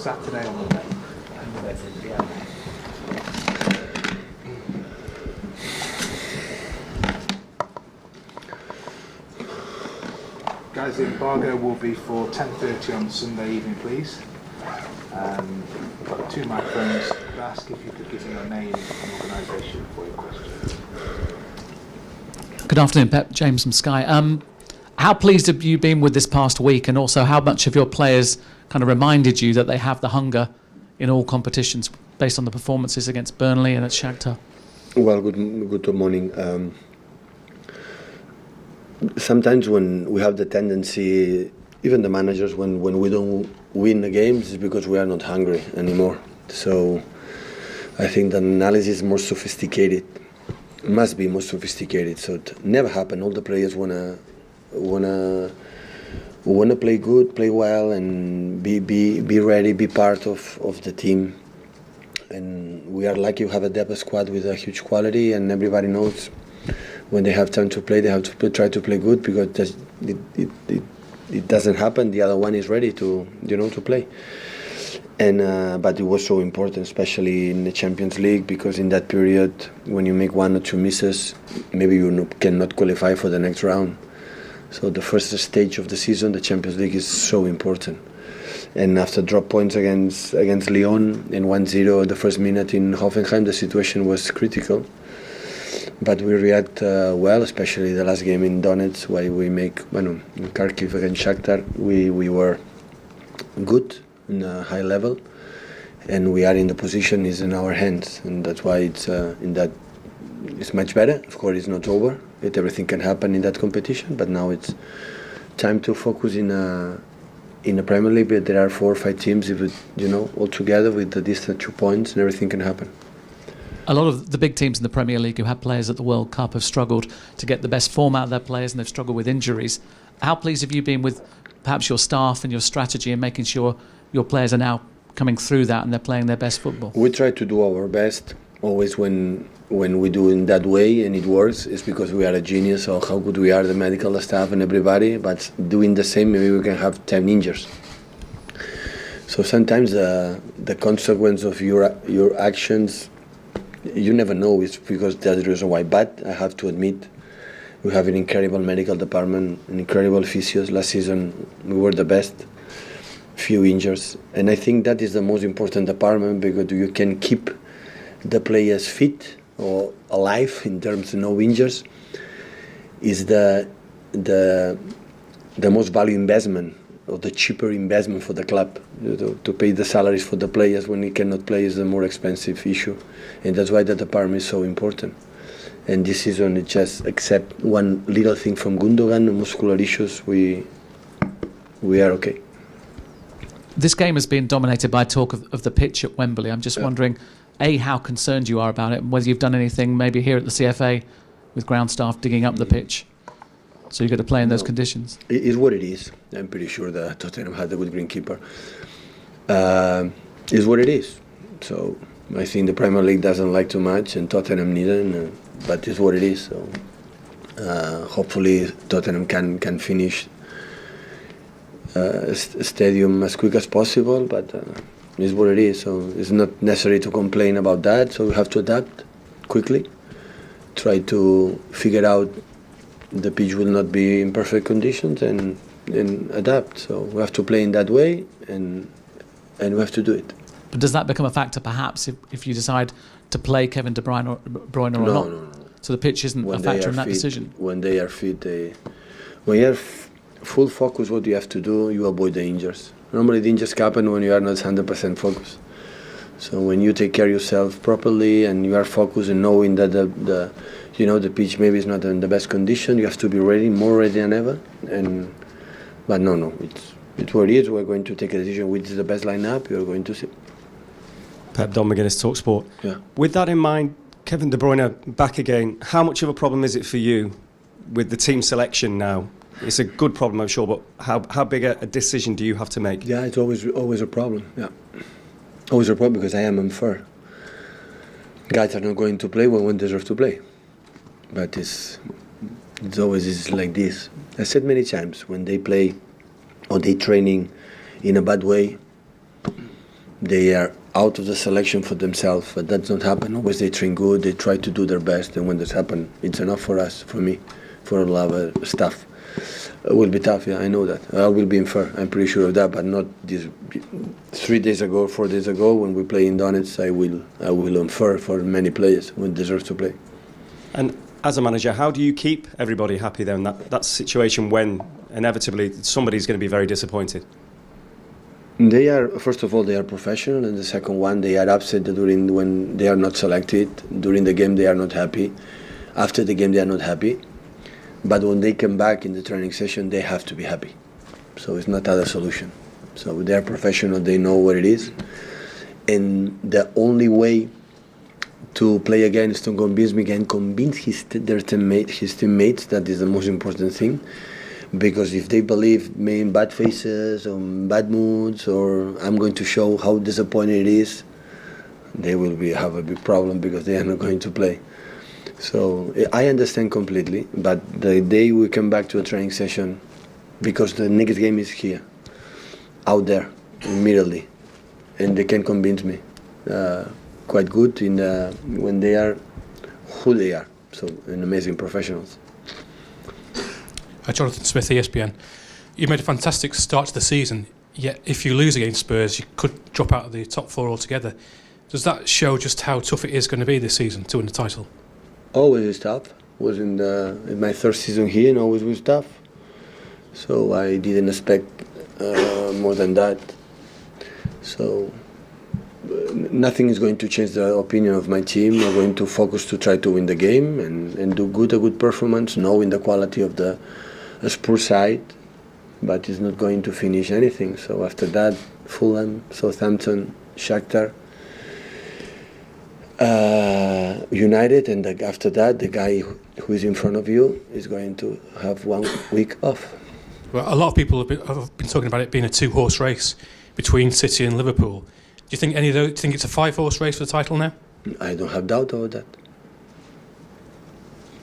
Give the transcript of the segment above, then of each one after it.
Saturday or Monday? Guys, the embargo will be for 10:30 on Sunday evening, please. We've got 2 microphones. I'd ask if you could give me your name and organisation for your question. Good afternoon, Pep. James from Sky. How pleased have you been with this past week, and also how much have your players kind of reminded you that they have the hunger in all competitions based on the performances against Burnley and at Shakhtar? Well, good morning. Sometimes when we have the tendency, even the managers, when we don't win the games, it's because we are not hungry anymore. So I think the analysis is more sophisticated. It must be more sophisticated. So it never happened. All the players wanna play good, play well, and be ready, be part of the team. And we are lucky to have a depth squad with a huge quality, and everybody knows when they have time to play, they have to try to play good, because it doesn't happen. The other one is ready to play. And but it was so important, especially in the Champions League, because in that period, when you make 1 or 2 misses, maybe you cannot qualify for the next round. So the first stage of the season, the Champions League, is so important. And after drop points against Lyon in 1-0 the first minute in Hoffenheim, the situation was critical. But we react well, especially the last game in Donetsk, where we make, in Kharkiv against Shakhtar, we were good in a high level, and we are in the position is in our hands, and that's why it's much better. Of course, it's not over. Everything can happen in that competition, but now it's time to focus in the Premier League. But there are 4 or 5 teams, all together with the distant 2 points, and everything can happen. A lot of the big teams in the Premier League who had players at the World Cup have struggled to get the best form out of their players, and they've struggled with injuries. How pleased have you been with perhaps your staff and your strategy in making sure your players are now coming through that and they're playing their best football? We try to do our best. Always when we do in that way and it works, it's because we are a genius, or how good we are, the medical staff and everybody. But doing the same, maybe we can have 10 injuries. So sometimes the consequence of your actions, you never know. It's because that's the reason why. But I have to admit, we have an incredible medical department, an incredible physios. Last season we were the best. Few injuries, and I think that is the most important department, because you can keep the players fit or alive in terms of no injuries. Is the most value investment, or the cheaper investment for the club. To pay the salaries for the players when he cannot play is the more expensive issue, and that's why the department is so important. And this season, it just except one little thing from Gundogan, muscular issues, we are okay. This game has been dominated by talk of the pitch at Wembley. I'm just wondering, A, how concerned you are about it, and whether you've done anything maybe here at the CFA with ground staff digging up the pitch so you get to play in those conditions. It is what it is. I'm pretty sure that Tottenham had a good greenkeeper. It's what it is. So I think the Premier League doesn't like too much, and Tottenham neither, but it's what it is. So hopefully Tottenham can finish stadium as quick as possible, but it's what it is. So it's not necessary to complain about that. So we have to adapt quickly, try to figure out the pitch will not be in perfect conditions, and adapt. So we have to play in that way, and we have to do it. But does that become a factor perhaps if you decide to play Kevin De Bruyne or not? No. So the pitch isn't a factor in that decision? When they are fit, when you are full focus, what you have to do, you avoid the injuries. Normally the injuries happen when you are not 100% focused. So when you take care of yourself properly and you are focused and knowing that the pitch maybe is not in the best condition, you have to be ready, more ready than ever. But no, it's what it is. We're going to take a decision which is the best lineup. You're going to see. Pep, Don McGuinness, TalkSport. Yeah. With that in mind, Kevin De Bruyne back again. How much of a problem is it for you with the team selection now? It's a good problem, I'm sure, but how big a decision do you have to make? Yeah, it's always a problem. Yeah, always a problem, because I am unfair. Guys are not going to play when one deserves to play, but it's always like this. I said many times, when they play or they training in a bad way, they are out of the selection for themselves, but that's not happen. Always they train good, they try to do their best, and when this happen, it's enough for us, for me, for all our staff. It will be tough, yeah, I know that. I will be unfair, I'm pretty sure of that, but not this 3 days ago, 4 days ago, when we play in Donetsk, I will unfair for many players who deserve to play. And as a manager, how do you keep everybody happy then? That situation when inevitably somebody's going to be very disappointed. They are, first of all, they are professional, and the second one, they are upset during when they are not selected. During the game, they are not happy. After the game, they are not happy. But when they come back in the training session, they have to be happy. So it's not other solution. So they are professional, they know what it is. And the only way to play again is to convince me and convince his teammates, that is the most important thing. Because if they believe me in bad faces or bad moods, or I'm going to show how disappointed it is, they will have a big problem because they are not going to play. So I understand completely, but the day we come back to a training session, because the next game is here, out there, immediately, and they can convince me quite good when they are who they are. So, an amazing professionals. Jonathan Smith, ESPN. You made a fantastic start to the season, yet if you lose against Spurs, you could drop out of the top four altogether. Does that show just how tough it is going to be this season to win the title? Always is tough. Was in my third season here, and always was tough. So I didn't expect more than that. So nothing is going to change the opinion of my team. We're going to focus to try to win the game and do a good performance, knowing the quality of the Spurs side, but it's not going to finish anything. So after that, Fulham, Southampton, Shakhtar, United, and after that, the guy who is in front of you is going to have 1 week off. Well, a lot of people have been talking about it being a two-horse race between City and Liverpool. Do you think any of those? Do you think it's a five-horse race for the title now? I don't have doubt about that.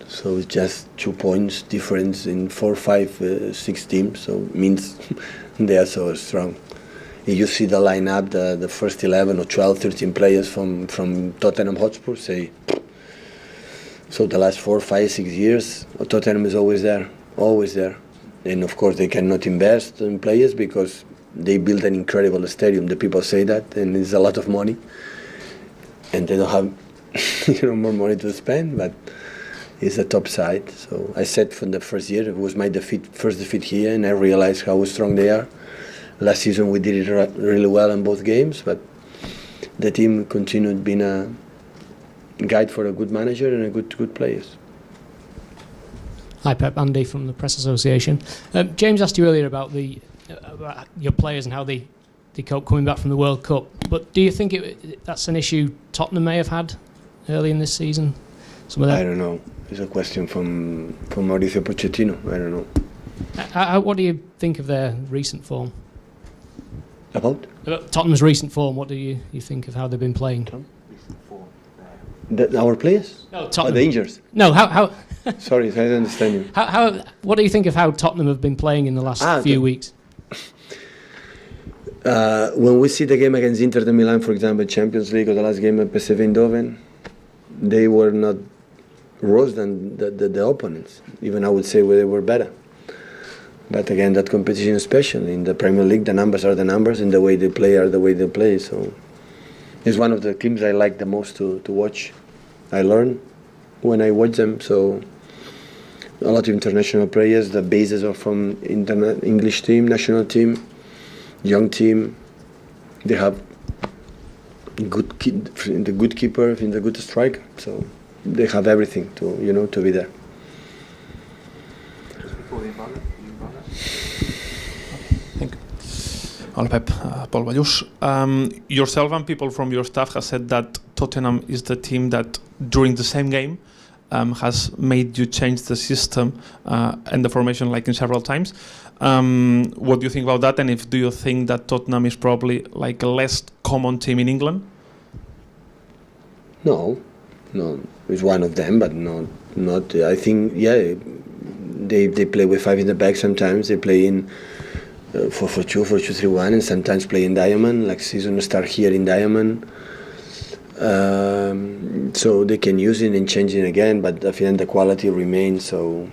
So it's just 2 points difference in 4, 5, 6 teams. So it means they are so strong. If you see the lineup, the first 11 or 12, 13 players from Tottenham Hotspur, say. So the last 4, 5, 6 years, Tottenham is always there. And of course they cannot invest in players because they built an incredible stadium. The people say that, and it's a lot of money. And they don't have more money to spend, but it's a top side. So I said from the first year, it was my first defeat here, and I realized how strong they are. Last season we did it really well in both games, but the team continued being a guide for a good manager and a good players. Hi Pep, Andy from the Press Association. James asked you earlier about your players and how they cope coming back from the World Cup, but do you think that's an issue Tottenham may have had early in this season? I don't know. It's a question from Mauricio Pochettino. I don't know. What do you think of their recent form? About Tottenham's recent form, what do you think of how they've been playing? Our players? No, Tottenham. The Rangers? No, how Sorry, I don't understand you. What do you think of how Tottenham have been playing in the last few weeks? When we see the game against Inter de Milan, for example, Champions League, or the last game at PSV Eindhoven, they were not worse than the opponents. Even I would say they were better. But again, that competition is special. In the Premier League, the numbers are the numbers, and the way they play are the way they play. So it's one of the teams I like the most to watch. I learn when I watch them. So a lot of international players. The bases are from English team, national team, young team. They have the good keeper and the good striker. So they have everything to be there. Hello, Pep. Paul Vallus. Yourself and people from your staff have said that Tottenham is the team that, during the same game, has made you change the system and the formation like in several times. What do you think about that? And do you think that Tottenham is probably like a less common team in England? No, it's one of them, but not. I think they play with 5 in the back sometimes. They play in 4-4-2, 4-2-3-1, and sometimes play in diamond, like season start here in diamond. So they can use it and change it again, but at the end the quality remains. So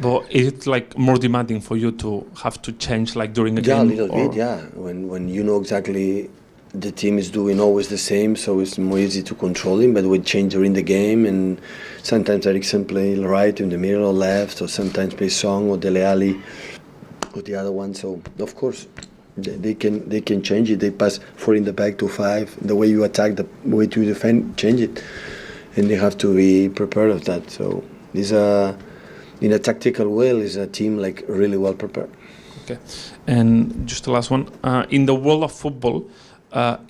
But is it like more demanding for you to have to change like during a yeah, game? a little bit, yeah. When you know exactly the team is doing always the same, so it's more easy to control him. But we change during the game, and sometimes Eriksen play right in the middle or left, or sometimes play Song or Dele Alli or the other one. So of course they can change it. They pass 4 in the back to 5. The way you attack, the way you defend, change it, and they have to be prepared of that. So these are, in a tactical way, is a team like really well prepared. Okay. And just the last one. In the world of football,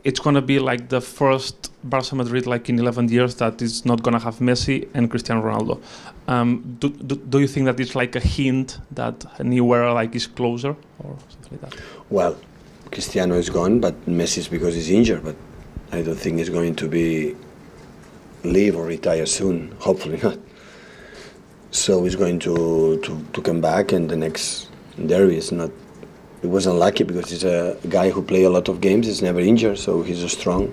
it's going to be like the first Barca Madrid like in 11 years that is not going to have Messi and Cristiano Ronaldo. Do you think that it's like a hint that a new era like is closer or something like that? Well, Cristiano is gone, but Messi is because he's injured. But I don't think he's going to be leave or retire soon. Hopefully not. So he's going to come back, and the next derby is not. It was unlucky because he's a guy who play a lot of games. He's never injured, so he's strong.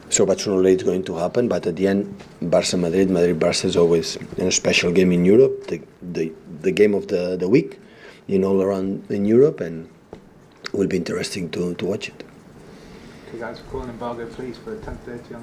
So but sooner or later it's going to happen. But at the end, Barca Madrid, Barca is always a special game in Europe. The game of the week, all around in Europe, and it will be interesting to watch it. Okay, guys, call an embargo, please, for 10:30 on